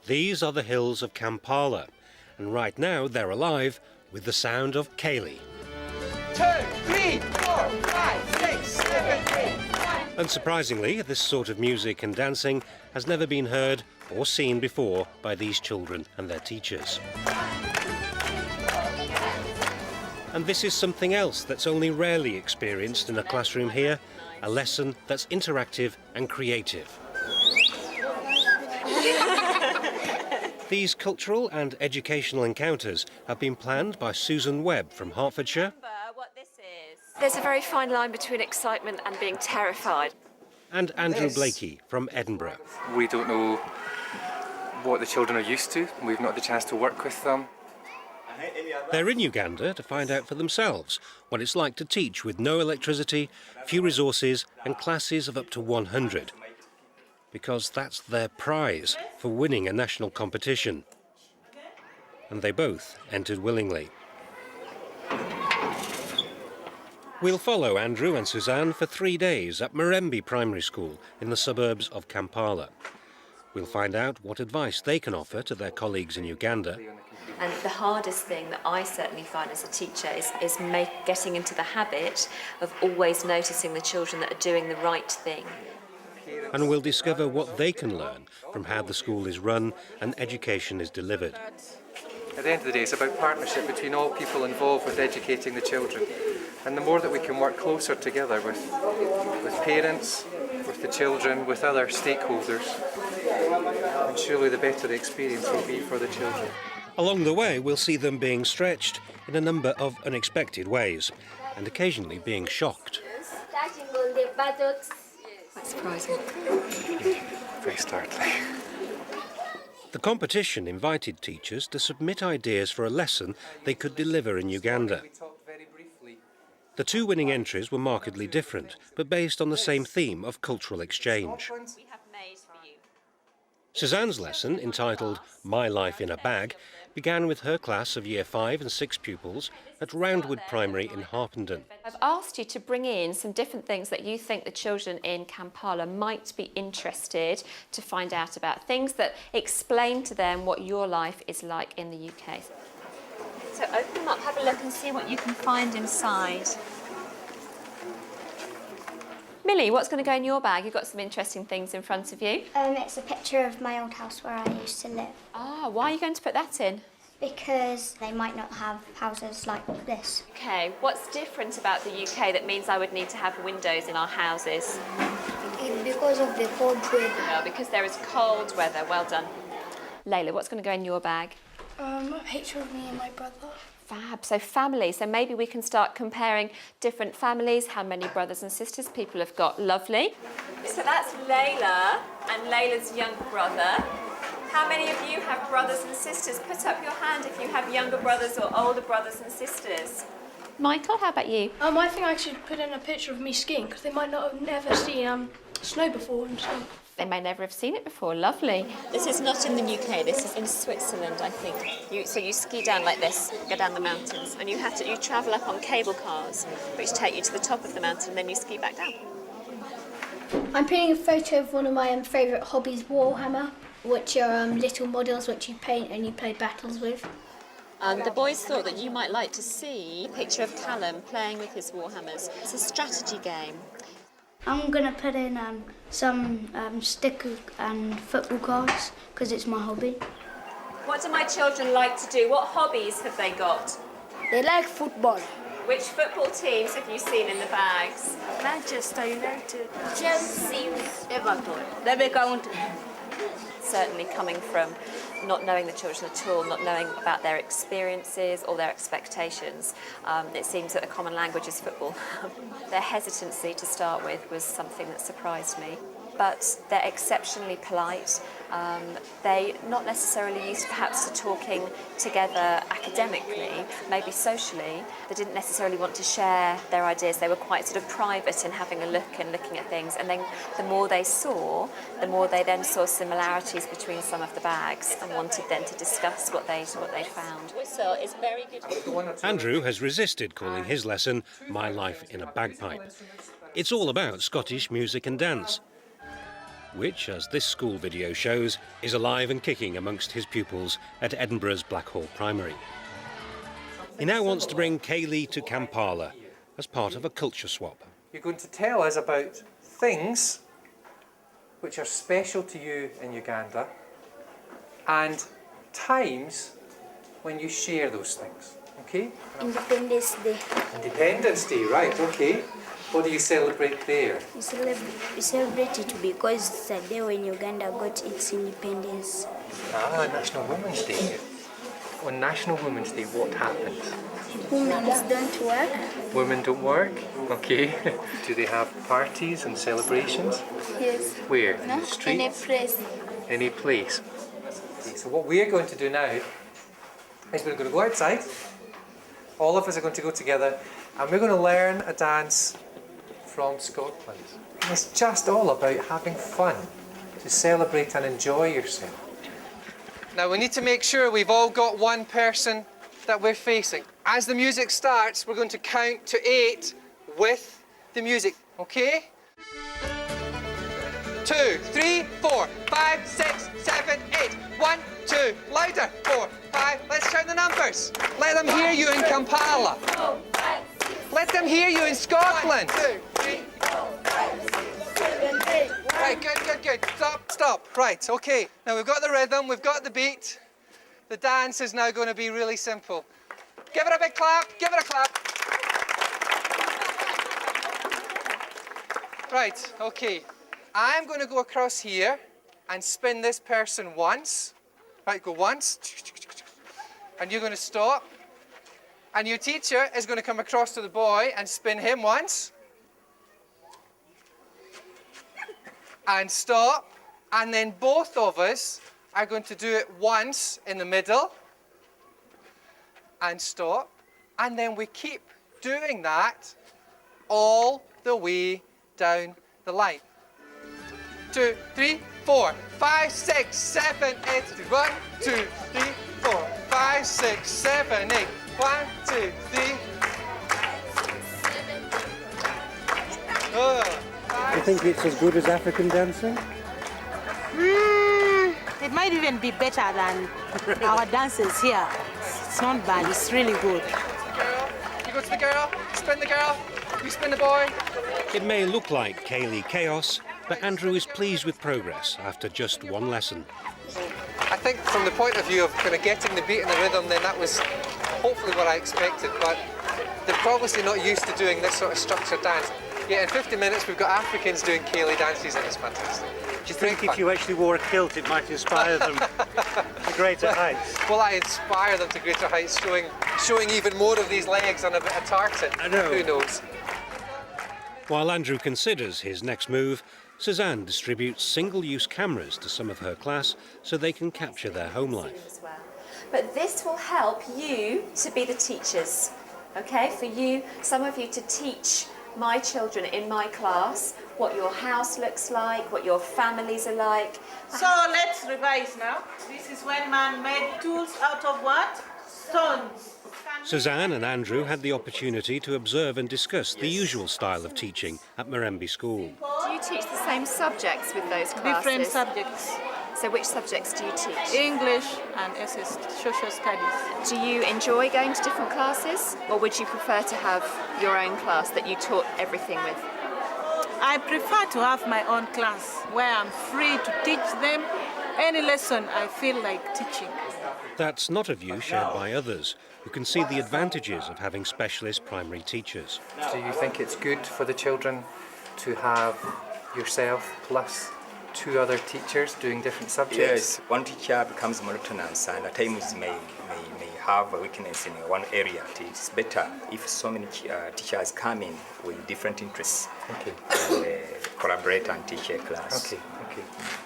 These are the hills of Kampala, and right now they're alive with the sound of ceilidh. 2, 3, 4, 5, 6, 7, 8, 9. Unsurprisingly, this sort of music and dancing has never been heard or seen before by these children and their teachers. And this is something else that's only rarely experienced in a classroom here, a lesson that's interactive and creative. These cultural and educational encounters have been planned by Suzanne Webb from Hertfordshire. There's a very fine line between excitement and being terrified. And Andrew Blaikie from Edinburgh. We don't know what the children are used to. We've not had the chance to work with them. They're in Uganda to find out for themselves what it's like to teach with no electricity, few resources and classes of up to 100. Because that's their prize for winning a national competition. And they both entered willingly. We'll follow Andrew and Suzanne for 3 days at Murembe Primary School in the suburbs of Kampala. We'll find out what advice they can offer to their colleagues in Uganda. And the hardest thing that I certainly find as a teacher is getting into the habit of always noticing the children that are doing the right thing. And we'll discover what they can learn from how the school is run and education is delivered. At the end of the day, it's about partnership between all people involved with educating the children. And the more that we can work closer together with parents, with the children, with other stakeholders, and surely the better the experience will be for the children. Along the way, we'll see them being stretched in a number of unexpected ways, and occasionally being shocked. Quite surprising. Very startling. The competition invited teachers to submit ideas for a lesson they could deliver in Uganda. The two winning entries were markedly different, but based on the same theme of cultural exchange. Suzanne's lesson, entitled My Life in a Bag, began with her class of Year 5 and 6 pupils at Roundwood Primary in Harpenden. I've asked you to bring in some different things that you think the children in Kampala might be interested to find out about, things that explain to them what your life is like in the UK. So open them up, have a look and see what you can find inside. Millie, what's going to go in your bag? You've got some interesting things in front of you. It's a picture of my old house where I used to live. Ah, why are you going to put that in? Because they might not have houses like this. Okay, what's different about the UK that means I would need to have windows in our houses? Because of the cold weather. Well, because there is cold weather. Well done. Layla, what's going to go in your bag? A picture of me and my brother. Fab. So family. So maybe we can start comparing different families, how many brothers and sisters people have got. Lovely. So that's Layla and Layla's younger brother. How many of you have brothers and sisters? Put up your hand if you have younger brothers or older brothers and sisters. Michael, how about you? I think I should put in a picture of me skiing because they might not have never seen snow before and stuff. They may never have seen it before. Lovely. This is not in the UK. This is in Switzerland, I think. So you ski down like this, go down the mountains, and you travel up on cable cars, which take you to the top of the mountain, and then you ski back down. I'm putting a photo of one of my favourite hobbies, Warhammer, which are little models which you paint and you play battles with. The boys thought that you might like to see a picture of Callum playing with his Warhammers. It's a strategy game. I'm going to put in some sticker and football cards because it's my hobby. What do my children like to do? What hobbies have they got? They like football. Which football teams have you seen in the bags? Manchester United, Chelsea, Everton, Rebecca County. Certainly coming from not knowing the children at all, not knowing about their experiences or their expectations, it seems that a common language is football. Their hesitancy to start with was something that surprised me. But they're exceptionally polite. They're not necessarily used perhaps to talking together academically, maybe socially. They didn't necessarily want to share their ideas. They were quite sort of private in having a look and looking at things. And then the more they saw, the more they then saw similarities between some of the bags and wanted then to discuss what they found. Whistle is very good. Andrew has resisted calling his lesson My Life in a Bagpipe. It's all about Scottish music and dance. which, as this school video shows, is alive and kicking amongst his pupils at Edinburgh's Blackhall Primary. He now wants to bring ceilidh to Kampala as part of a culture swap. You're going to tell us about things which are special to you in Uganda and times when you share those things, okay? Independence Day. Independence Day, right, okay. What do you celebrate there? We celebrate it because it's a day when Uganda got its independence. Ah, National Women's Day. On National Women's Day, what happens? Women don't work. Women don't work? Okay. Do they have parties and celebrations? Yes. Where? In No? the streets? In a place. Any place. Okay, so what we're going to do now is we're going to go outside. All of us are going to go together and we're going to learn a dance from Scotland. And it's just all about having fun, to celebrate and enjoy yourself. Now we need to make sure we've all got one person that we're facing. As the music starts, we're going to count to 8 with the music, okay? 2, 3, 4, 5, 6, 7, 8. 1, 2, louder. 4, 5. Let's count the numbers. Let them hear you in Kampala. Let them hear you in Scotland. 1, 2, 3, 4, 5, 6, 7, 8. Right, good. Stop. Right, okay. Now we've got the rhythm, we've got the beat. The dance is now going to be really simple. Give it a big clap. Give it a clap. Right, okay. I'm going to go across here and spin this person once. Right, go once. And you're going to stop. And your teacher is going to come across to the boy and spin him once. And stop. And then both of us are going to do it once in the middle. And stop. And then we keep doing that all the way down the line. 2, 3, 4, 5, 6, 7, 8. 1, 2, 3, 4, 5, 6, 7, 8. 1, 2, 3. You think it's as good as African dancing? It might even be better than our dances here. It's not bad, it's really good. Girl, you go to the girl, spin the girl, you spin the boy. It may look like ceilidh chaos, but Andrew is pleased with progress after just one lesson. I think from the point of view of kind of getting the beat and the rhythm, then that was hopefully what I expected, but they're obviously not used to doing this sort of structured dance. Yet in 50 minutes we've got Africans doing ceilidh dances and it's fantastic. Do you think if you actually wore a kilt it might inspire them to greater heights? Will I inspire them to greater heights, showing even more of these legs on a bit of tartan? I know. Who knows? While Andrew considers his next move, Suzanne distributes single-use cameras to some of her class so they can capture their home life. As well. But this will help you to be the teachers, okay? For you, some of you to teach my children in my class what your house looks like, what your families are like. So let's revise now. This is when man made tools out of what? Stones. Suzanne and Andrew had the opportunity to observe and discuss the usual style of teaching at Marembe School. Do you teach the same subjects with those classes? Different subjects. So which subjects do you teach? English and SS, social studies. Do you enjoy going to different classes, or would you prefer to have your own class that you taught everything with? I prefer to have my own class where I'm free to teach them any lesson I feel like teaching. That's not a view shared by others, who can see the advantages of having specialist primary teachers. Do you think it's good for the children to have yourself plus 2 other teachers doing different subjects? Yes, one teacher becomes monotonous and at times may have a weakness in one area. It's better if so many teachers come in with different interests and collaborate and teach a class. Okay.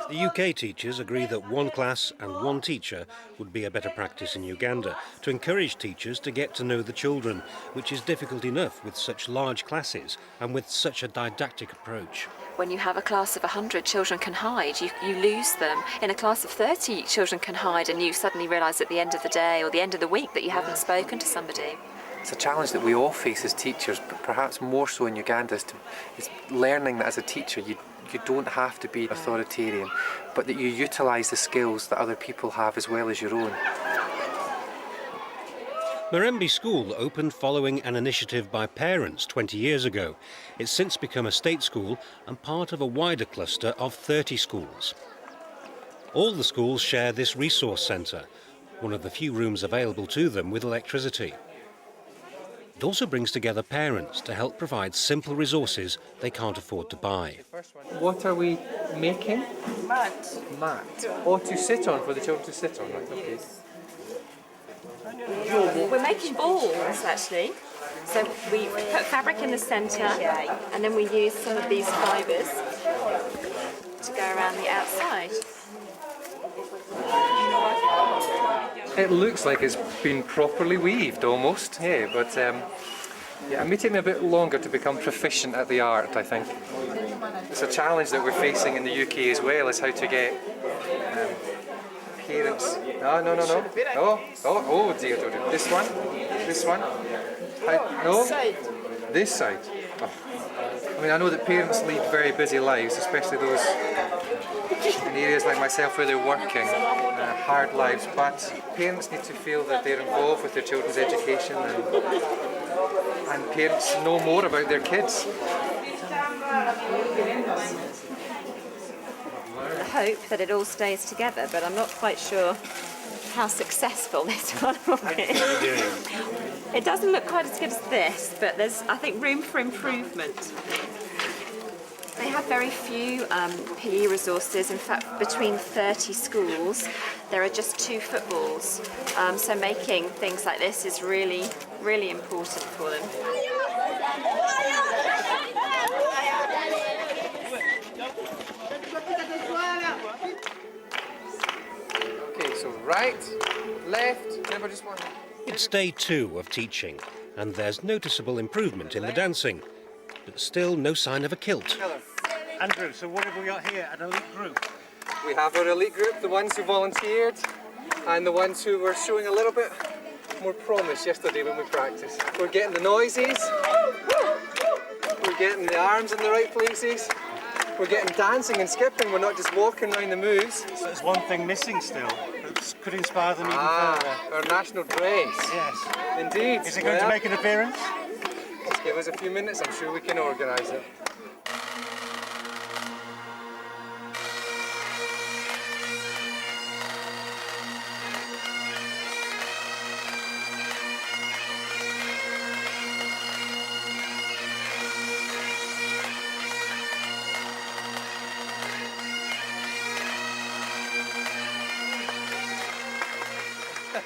The UK teachers agree that one class and one teacher would be a better practice in Uganda to encourage teachers to get to know the children, which is difficult enough with such large classes and with such a didactic approach. When you have a class of 100, children can hide. You lose them. In a class of 30, children can hide, and you suddenly realise at the end of the day or the end of the week that you haven't spoken to somebody. It's a challenge that we all face as teachers, but perhaps more so in Uganda is learning that as a teacher you don't have to be authoritarian, but that you utilise the skills that other people have as well as your own. Marembe School opened following an initiative by parents 20 years ago. It's since become a state school and part of a wider cluster of 30 schools. All the schools share this resource centre, one of the few rooms available to them with electricity. It also brings together parents to help provide simple resources they can't afford to buy. What are we making? Mat. Mat. Oh, to sit on, for the children to sit on, right? Okay. We're making balls, actually. So we put fabric in the centre, and then we use some of these fibres to go around the outside. It looks like it's been properly weaved almost, yeah, but yeah, it may take me a bit longer to become proficient at the art, I think. It's a challenge that we're facing in the UK as well, is how to get parents... Oh dear. This one? This side? Oh. I mean, I know that parents lead very busy lives, especially those in areas like myself where they're working, hard lives, but parents need to feel that they're involved with their children's education and parents know more about their kids. I hope that it all stays together, but I'm not quite sure how successful this one will be. It doesn't look quite as good as this, but there's, I think, room for improvement. They have very few PE resources. In fact, between 30 schools, there are just 2 footballs. So making things like this is really, really important for them. Okay, so right, left, never just one. It's day 2 of teaching, and there's noticeable improvement in the dancing, but still no sign of a kilt. Andrew, so what have we got here? An elite group? We have our elite group, the ones who volunteered, and the ones who were showing a little bit more promise yesterday when we practiced. We're getting the noises, we're getting the arms in the right places, we're getting dancing and skipping, we're not just walking around the moves. So there's one thing missing still that could inspire them even further. Our national dress. Yes. Indeed. Is it going to make an appearance? Just give us a few minutes, I'm sure we can organise it.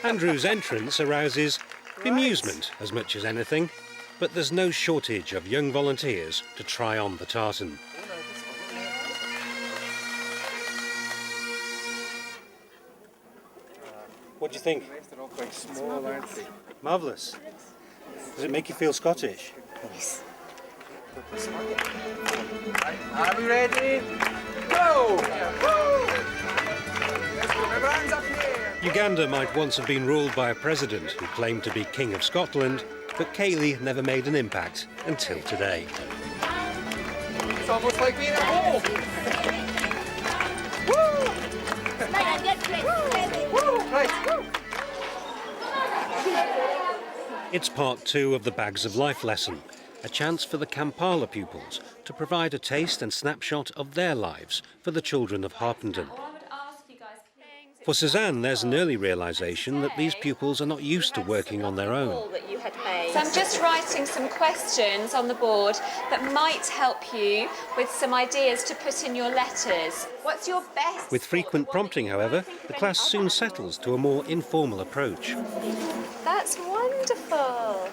Andrew's entrance arouses bemusement as much as anything, but there's no shortage of young volunteers to try on the tartan. What do you think? They're all quite small, aren't they? Marvellous. Does it make you feel Scottish? Yes. Are we ready? Go! Hands up here! Uganda might once have been ruled by a president who claimed to be King of Scotland, but ceilidh never made an impact until today. It's almost like being at home! It's part 2 of the Bags of Life lesson, a chance for the Kampala pupils to provide a taste and snapshot of their lives for the children of Harpenden. For Suzanne, there's an early realisation that these pupils are not used to working on their own. So I'm just writing some questions on the board that might help you with some ideas to put in your letters. What's your best? With frequent prompting, however, the class soon settles to a more informal approach. That's wonderful.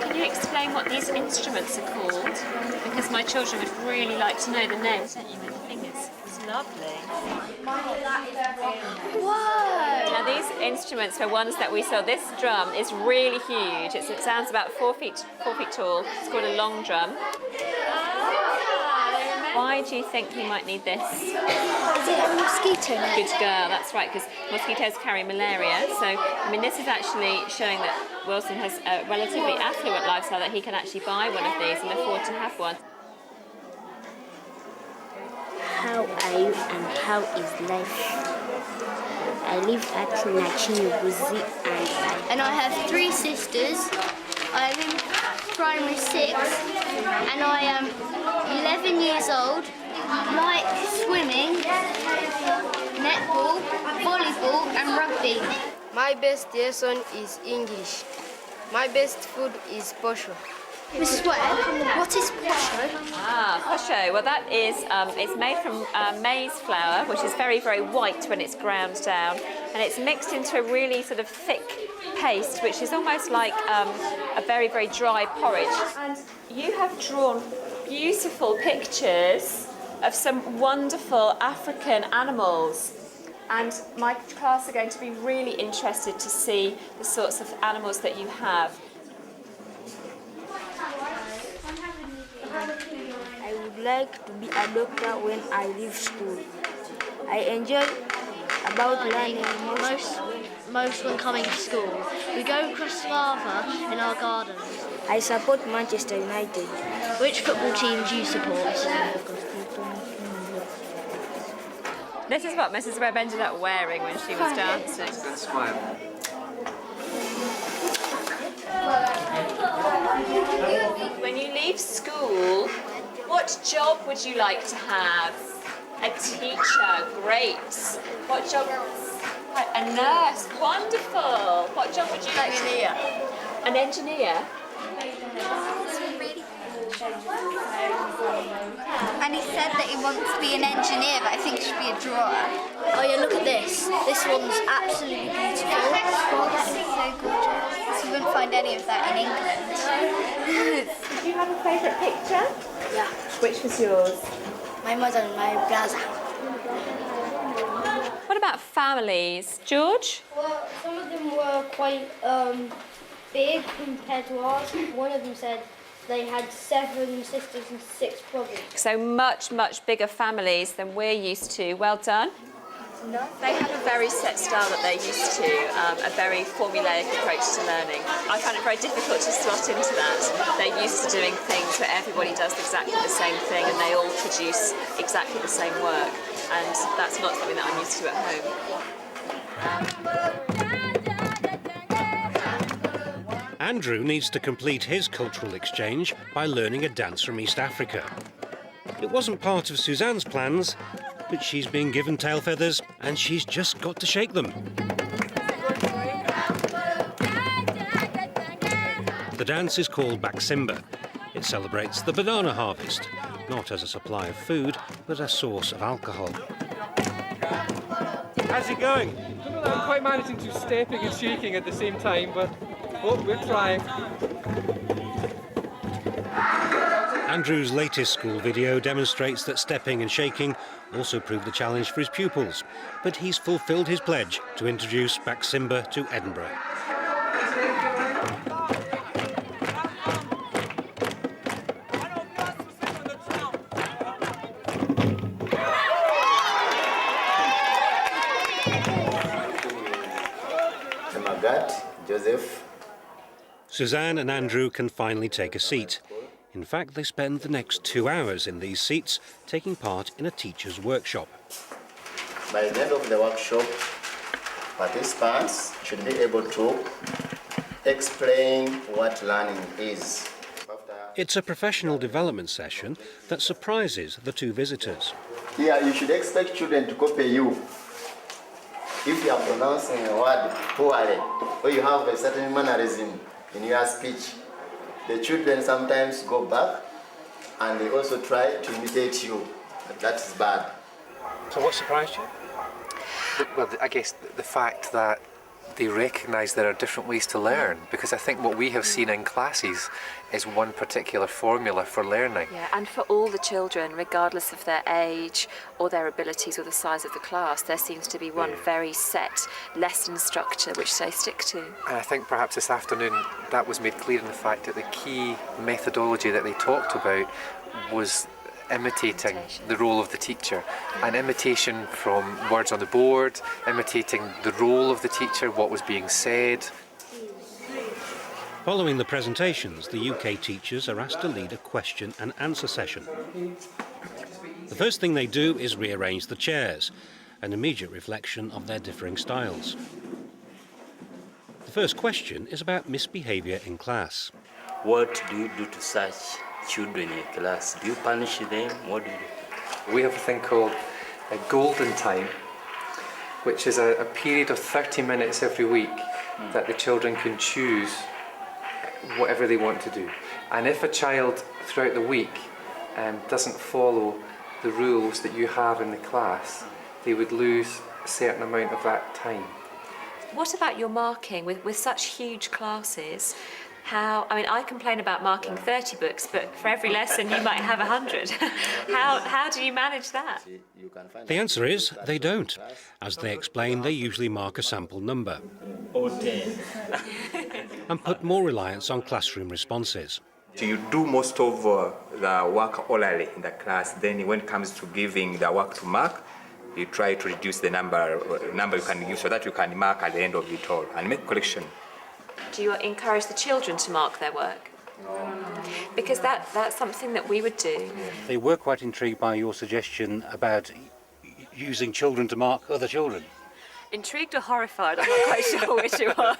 Can you explain what these instruments are called? Because my children would really like to know the names, don't you, with the fingers? It's lovely. Whoa! Now these instruments are ones that we saw. This drum is really huge. It sounds about 4 feet tall. It's called a long drum. Why do you think you might need this? Is it a mosquito net? Good girl, that's right, because mosquitoes carry malaria. So, I mean, this is actually showing that Wilson has a relatively affluent lifestyle, that he can actually buy one of these and afford to have one. How are you and how is life? I live at Nachinyuguzi And I have 3 sisters. I'm in primary 6 and I am 11 years old. Like swimming, netball, volleyball and rugby. My best lesson is English. My best food is posho. Mrs. Webb, what is posho? Posho. Well, that is it's made from maize flour, which is very, very white when it's ground down, and it's mixed into a really sort of thick paste, which is almost like a very, very dry porridge. And you have drawn beautiful pictures of some wonderful African animals. And my class are going to be really interested to see the sorts of animals that you have. I would like to be a doctor when I leave school. I enjoy about learning Most when coming to school. We go across lava in our gardens. I support Manchester United. Which football team do you support? This is what Mrs. Webb ended up wearing when she was dancing. Good smile. When you leave school, what job would you like to have? A teacher, great. What job? A nurse, wonderful. What job would you like to be? An engineer? And he said that he wants to be an engineer, but I think he should be a drawer. Oh yeah, look at this. This one's absolutely beautiful. Oh, that is so gorgeous. You wouldn't find any of that in England. Did you have a favourite picture? Yeah. Which was yours? My mother and my brother. What about families? George? Well, some of them were quite big compared to ours. One of them said they had 7 sisters and 6 brothers. So much, much bigger families than we're used to. Well done. They have a very set style that they're used to, a very formulaic approach to learning. I find it very difficult to slot into that. They're used to doing things where everybody does exactly the same thing and they all produce exactly the same work. And that's not something that I'm used to at home. Andrew needs to complete his cultural exchange by learning a dance from East Africa. It wasn't part of Suzanne's plans, but she's been given tail feathers and she's just got to shake them. The dance is called Baksimba. It celebrates the banana harvest, not as a supply of food, but a source of alcohol. How's it going? I'm quite managing to stepping and shaking at the same time, but we're trying. Andrew's latest school video demonstrates that stepping and shaking also proved a challenge for his pupils, but he's fulfilled his pledge to introduce Baksimba to Edinburgh. Joseph. Suzanne and Andrew can finally take a seat. In fact, they spend the next 2 hours in these seats, taking part in a teacher's workshop. By the end of the workshop, participants should be able to explain what learning is. It's a professional development session that surprises the 2 visitors. Here, you should expect children to copy you. If you are pronouncing a word poorly, or you have a certain mannerism in your speech, the children sometimes go back and they also try to imitate you. But that is bad. So what surprised you? Well, I guess the fact that they recognise there are different ways to learn, because I think what we have seen in classes is one particular formula for learning. Yeah, and for all the children, regardless of their age or their abilities or the size of the class, there seems to be one very set lesson structure which they stick to. And I think perhaps this afternoon that was made clear in the fact that the key methodology that they talked about was imitating the role of the teacher, and imitation from words on the board, imitating the role of the teacher, what was being said. Following the presentations, the UK teachers are asked to lead a question and answer session. The first thing they do is rearrange the chairs, an immediate reflection of their differing styles. The first question is about misbehaviour in class. What do you do to such children in class? Do you punish them? What do you do? We have a thing called a golden time, which is a period of 30 minutes every week that the children can choose whatever they want to do. And if a child throughout the week doesn't follow the rules that you have in the class, they would lose a certain amount of that time. What about your marking with such huge classes? I complain about marking 30 books, but for every lesson you might have 100. How do you manage that? The answer is they don't. As they explain, they usually mark a sample number and put more reliance on classroom responses. So you do most of the work orally in the class, then when it comes to giving the work to mark, you try to reduce the number you can use so that you can mark at the end of it all and make correction. Do you encourage the children to mark their work? Because that's something that we would do. They were quite intrigued by your suggestion about using children to mark other children. Intrigued or horrified, I'm not quite sure which it was.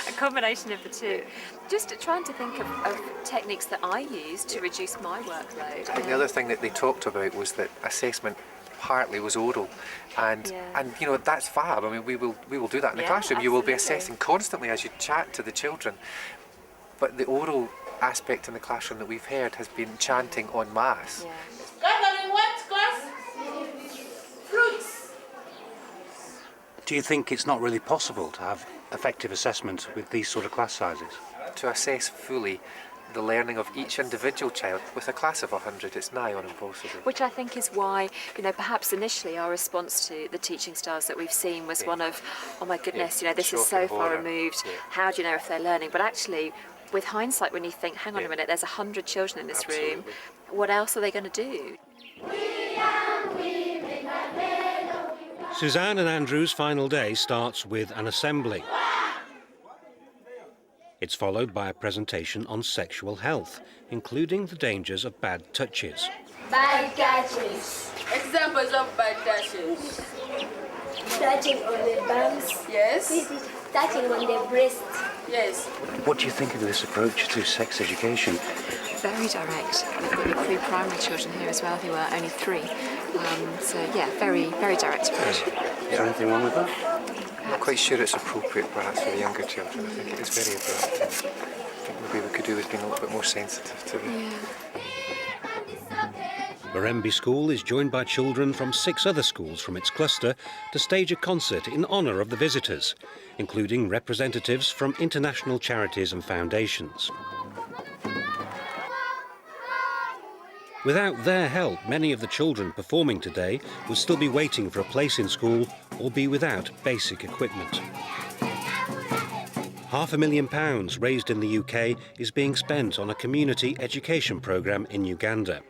A combination of the two. Just trying to think of techniques that I use to reduce my workload. I think the other thing that they talked about was that assessment partly was oral, and you know, that's fab. I mean, we will do that in the classroom. You will be assessing constantly as you chat to the children, but the oral aspect in the classroom that we've heard has been chanting en masse. Gathering what, class? Fruits. Do you think it's not really possible to have effective assessment with these sort of class sizes? To assess fully the learning of each individual child with a class of 100, it's nigh on impossible. Which I think is why, perhaps initially our response to the teaching styles that we've seen was one of, oh my goodness, this is so far removed. How do you know if they're learning? But actually, with hindsight, when you think, hang on a minute, there's 100 children in this room, what else are they going to do? Suzanne and Andrew's final day starts with an assembly. It's followed by a presentation on sexual health, including the dangers of bad touches. Bad touches. Examples of bad touches. Touching on the bums. Yes. Touching on the breast. Yes. What do you think of this approach to sex education? Very direct. We've got your pre-primary children here as well, who are only 3. Very, very direct approach. Is there anything wrong with that? I'm not quite sure it's appropriate perhaps for the younger children. I think it is very abrupt. I think maybe we could do with being a little bit more sensitive to them. Barembe School is joined by children from 6 other schools from its cluster to stage a concert in honour of the visitors, including representatives from international charities and foundations. Without their help, many of the children performing today would still be waiting for a place in school or be without basic equipment. £500,000 raised in the UK is being spent on a community education programme in Uganda,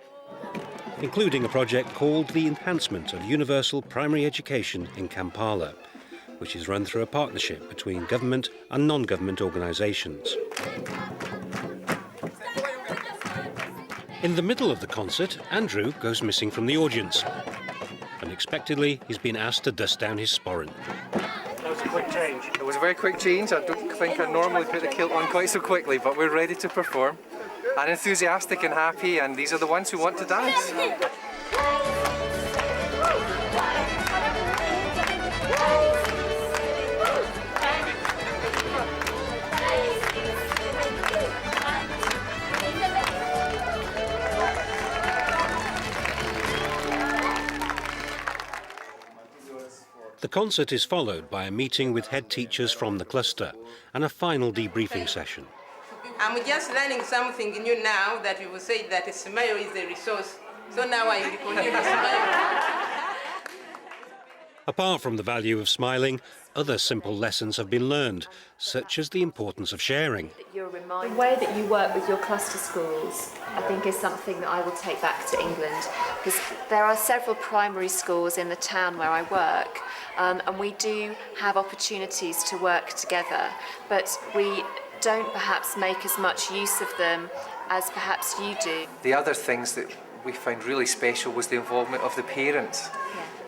including a project called the Enhancement of Universal Primary Education in Kampala, which is run through a partnership between government and non-government organisations. In the middle of the concert, Andrew goes missing from the audience. Unexpectedly, he's been asked to dust down his sporran. That was a quick change. It was a very quick change. I don't think I normally put the kilt on quite so quickly, but we're ready to perform. And enthusiastic and happy, and these are the ones who want to dance. The concert is followed by a meeting with head teachers from the cluster and a final debriefing session. I'm just learning something new now that you will say that a smile is a resource. So now I will continue to smile. Apart from the value of smiling, other simple lessons have been learned, such as the importance of sharing. The way that you work with your cluster schools, I think, is something that I will take back to England, because there are several primary schools in the town where I work, and we do have opportunities to work together, but we don't perhaps make as much use of them as perhaps you do. The other things that we found really special was the involvement of the parents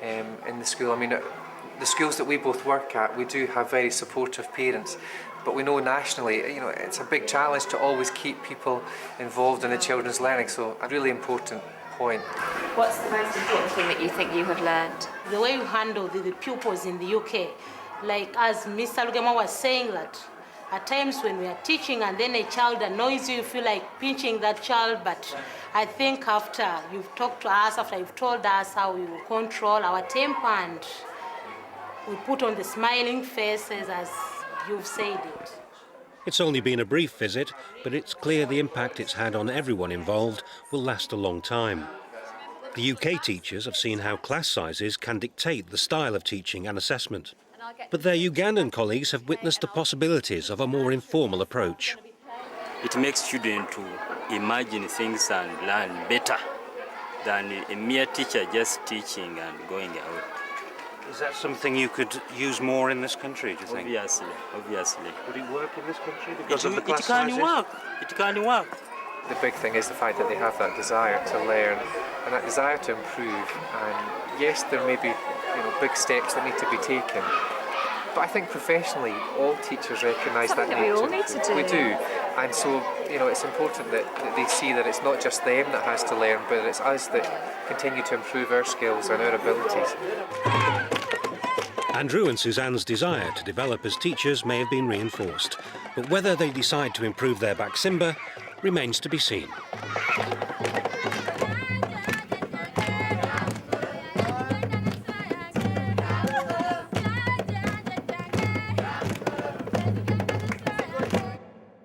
in the school. I mean, the schools that we both work at, we do have very supportive parents, but we know nationally, it's a big challenge to always keep people involved in the children's learning, so a really important point. What's the most important thing that you think you have learned? The way you handle the pupils in the UK, like as Mr. Lugema was saying, that at times when we are teaching and then a child annoys you, you feel like pinching that child, but I think after you've talked to us, after you've told us how we will control our temper and we put on the smiling faces as you've said it. It's only been a brief visit, but it's clear the impact it's had on everyone involved will last a long time. The UK teachers have seen how class sizes can dictate the style of teaching and assessment. But their Ugandan colleagues have witnessed the possibilities of a more informal approach. It makes children to imagine things and learn better than a mere teacher just teaching and going out. Is that something you could use more in this country, do you think? Obviously. Would it work in this country because of the class sizes? It can work. The big thing is the fact that they have that desire to learn and that desire to improve. And yes, there may be big steps that need to be taken, but I think professionally all teachers recognise that we all need to do. We do, and so it's important that they see that it's not just them that has to learn, but it's us that continue to improve our skills and our abilities. Andrew and Suzanne's desire to develop as teachers may have been reinforced, but whether they decide to improve their Baksimba remains to be seen.